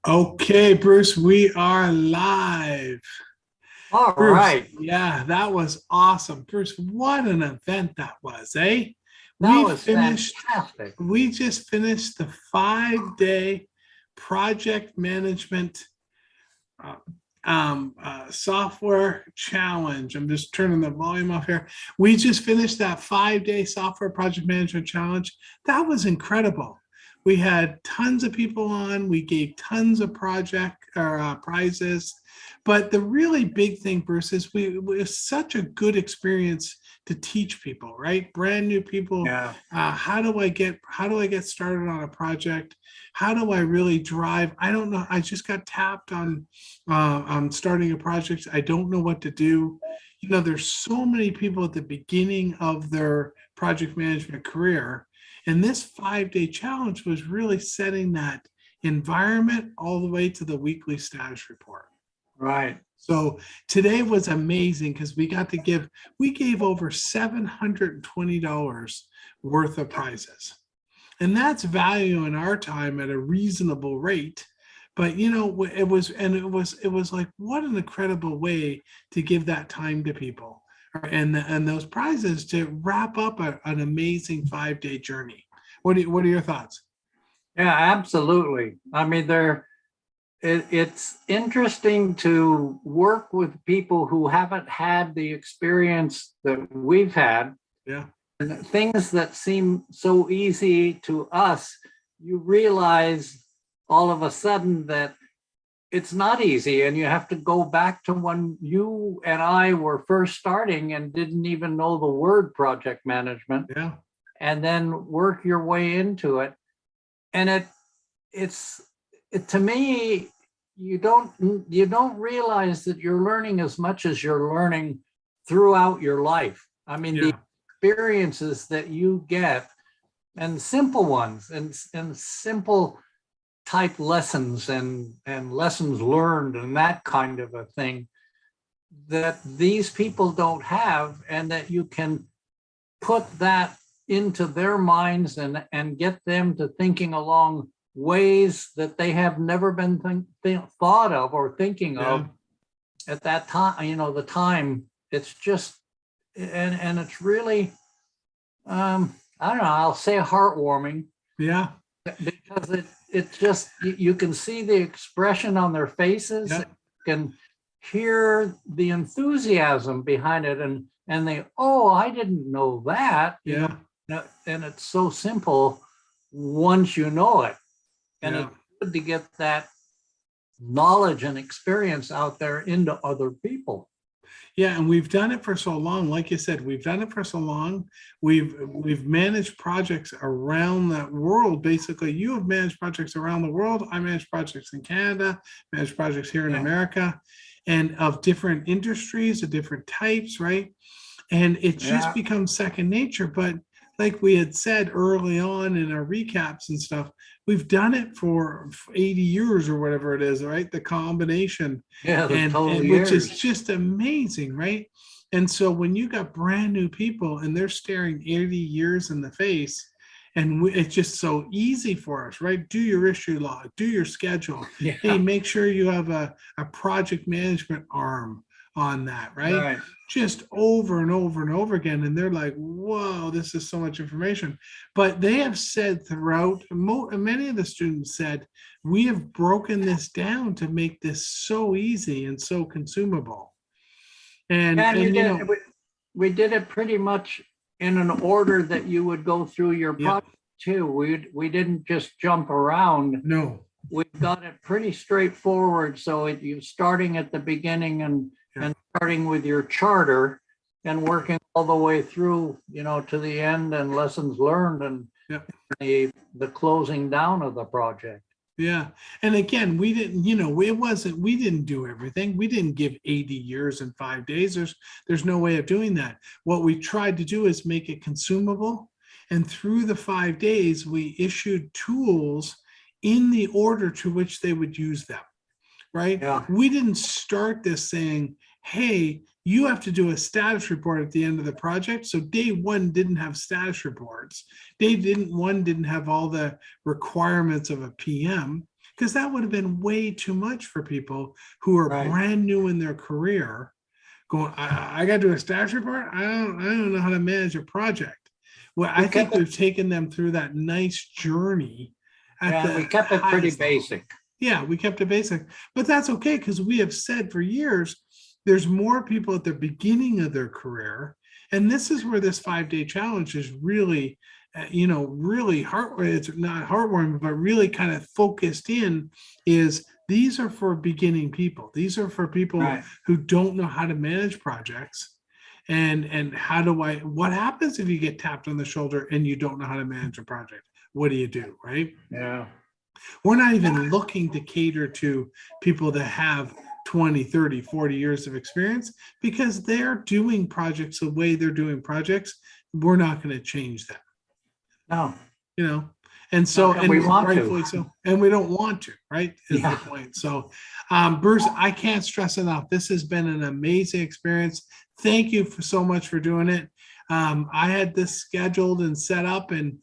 Okay, Bruce, we are live. All Bruce, right. yeah, that was awesome. Bruce, what an event that was, eh? That We was finished, fantastic. we just finished the 5 day project management uh, software challenge. I'm just turning the volume off here. We just finished that 5 day software project management challenge. That was incredible. We had tons of people on. We gave tons of project or prizes. But the really big thing, Bruce, is it was such a good experience to teach people, right? Brand new people. Yeah. How do I get started on a project? How do I really drive? I don't know. I just got tapped on I'm starting a project. I don't know what to do. There's so many people at the beginning of their project management career. And this 5 day challenge was really setting that environment all the way to the weekly status report. Right. So today was amazing because we gave over $720 worth of prizes. And that's value in our time at a reasonable rate. But it was like, what an incredible way to give that time to people, and those prizes to wrap up an amazing 5 day journey. What are your thoughts? Yeah, absolutely. I mean, it's interesting to work with people who haven't had the experience that we've had. Yeah, And things that seem so easy to us, you realize all of a sudden that it's not easy, and you have to go back to when you and I were first starting and didn't even know the word project management, yeah, and then work your way into it. And it's to me, you don't realize that you're learning as much as you're learning throughout your life. I mean, the yeah, experiences that you get, and simple ones, and simple type lessons, and lessons learned, and that kind of a thing, that these people don't have, and that you can put that into their minds, and get them to thinking along ways that they have never been thought of or thinking yeah, of at that time. The time, it's just, and it's really, I don't know, I'll say heartwarming, yeah, because it just, you can see the expression on their faces, yeah, you can hear the enthusiasm behind it, and they, oh, I didn't know that, yeah, and it's so simple once you know it. And yeah. it's good to get that knowledge and experience out there into other people. Yeah, and we've done it for so long. Like you said, we've done it for so long. We've managed projects around the world. Basically, you have managed projects around the world. I manage projects in Canada, manage projects here in Yeah. America, and of different industries, of different types, right? And it just Yeah. becomes second nature. But like we had said early on in our recaps and stuff, we've done it for 80 years or whatever it is, right? The combination, Yeah. The total and which is years. just amazing, right? And so when you got brand new people and they're staring 80 years in the face, and it's just so easy for us, right? Do your issue log, do your schedule. Hey, Yeah. make sure you have a project management arm on that, right? Right. Just over and over and over again. And they're like, whoa, this is so much information. But they have said throughout, many of the students said, we have broken this down to make this so easy and so consumable. And, And you and, you did know, we did it pretty much in an order that you would go through your yeah, project too. We didn't just jump around. no, We've got it pretty straightforward. So you starting at the beginning, yeah, and starting with your charter, and working all the way through, to the end, and lessons learned, and yeah. the closing down of the project. Yeah. And again, we didn't, we didn't do everything. We didn't give 80 years in 5 days. There's no way of doing that. What we tried to do is make it consumable. And through the 5 days, we issued tools in the order to which they would use them, right? Yeah. We didn't start this saying, hey, you have to do a status report at the end of the project. So day one didn't have status reports. Day one didn't have all the requirements of a PM. because that would have been way too much for people who are Right. brand new in their career going, I got to do a status report. I don't know how to manage a project. Well, I We think kept it, we've taken them through that nice journey at yeah, the we kept it pretty highest level. basic. Yeah, we kept it basic, but that's okay because we have said for years there's more people at the beginning of their career, and this is where this 5-day challenge is really, really it's not heartwarming, but really kind of focused in. Is these are for beginning people. These are for people Right. who don't know how to manage projects, and how do I? What happens if you get tapped on the shoulder and you don't know how to manage a project? What do you do, right? Yeah. We're not even looking to cater to people that have 20, 30, 40 years of experience because they're doing projects the way they're doing projects. We're not going to change that, No, you know? And so, and we want to. rightfully so, and we don't want to, right? Is Yeah. the point. So, Bruce, I can't stress enough. This has been an amazing experience. Thank you for so much for doing it. I had this scheduled and set up, and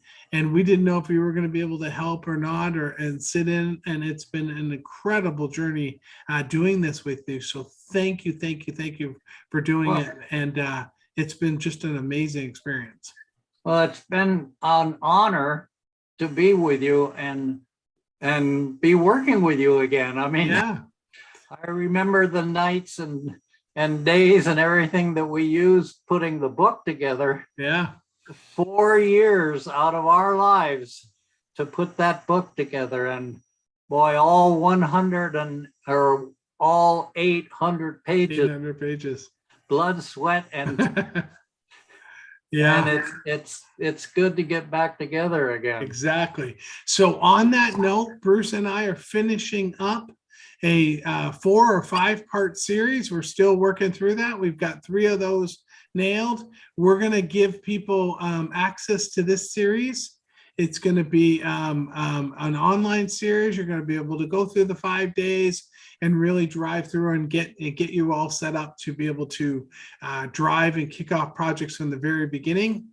we didn't know if we were going to be able to help or not, or and sit in. And it's been an incredible journey doing this with you. So thank you, thank you, thank you for doing Well- it. And it's been just an amazing experience. Well, it's been an honor to be with you and be working with you again. I mean, Yeah, I remember the nights and days and everything that we used putting the book together. yeah, 4 years out of our lives to put that book together, and boy, all 100 or all 800 pages, 800 pages. blood, sweat, and Yeah. and it's good to get back together again. Exactly. So on that note, Bruce and I are finishing up a 4 or 5 part series. We're still working through that. We've got 3 of those nailed. We're going to give people access to this series. It's going to be an online series. You're going to be able to go through the 5 days and really drive through and get you all set up to be able to drive and kick off projects from the very beginning.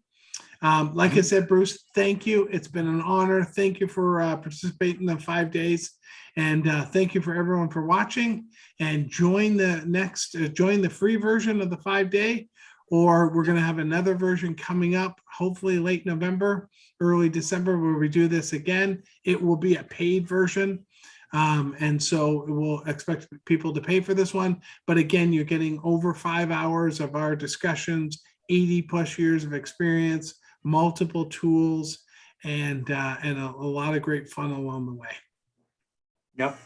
Like I said, Bruce, thank you. It's been an honor. Thank you for participating in the 5 days. And thank you for everyone for watching. And join the free version of the 5-day, or we're going to have another version coming up, hopefully late November, early December, where we do this again. It will be a paid version. And so we'll expect people to pay for this one. But again, you're getting over 5 hours of our discussions, 80 plus years of experience, multiple tools, and a lot of great fun along the way. Yep.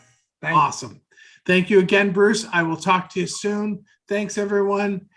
Awesome. Thank you again, Bruce. I will talk to you soon. Thanks, everyone.